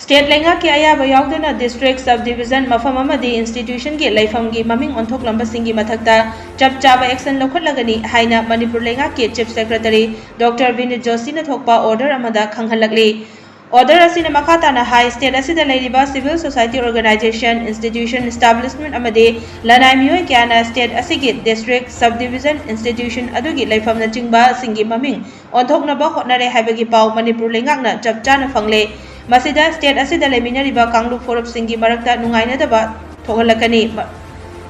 State lenga ki ayaba yauduna district subdivision mafam amadi institution ki laifam gi maming Onthoklamba Singgi Mathakta Chaba action Loukhatlagani haina Manipur lenga ki Chief Secretary Dr. Vinit Joshi na thokpa order amada khanghalakli. Order asina makata na high state asida lairiba civil society organization institution establishment amadi lanai miyoi kyana state asigi district subdivision institution adugi laifam na chingba Singgi maming Onthoklamba hotnare haibagi pau Manipur lenga na Chap na fangle. Masida state asida leminariba kanglu forup Singgi marakta nungainadaba thogalakani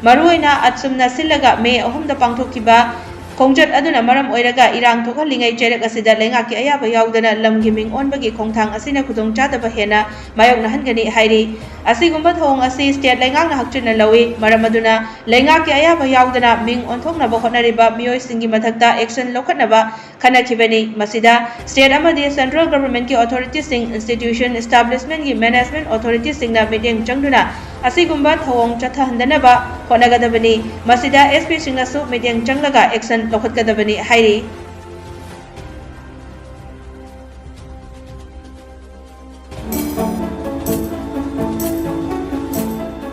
maruina atsumna sillaga me ahumda pangthokiba khongjat aduna maram oiraga irang thogalingai cherak asida lenga ki ayaba yaudana lamgi ming onbagi khongthang asina khudong chadaba hena mayokna hangani hairi asigumba thong asi state lenga na hakchina lawi maram aduna lenga ki ayaba yaudana ming onthokna ba khonariba miyoi Singgi Mathakta action lokhatnaba khanakibani masida state amadi central government ki authorities sing institution establishment ki management authorities sing na meeting changduna asigumba thong chathahandanaba khonagadabani masida SP singnasu meeting changlaga action lokhatgadabani hairi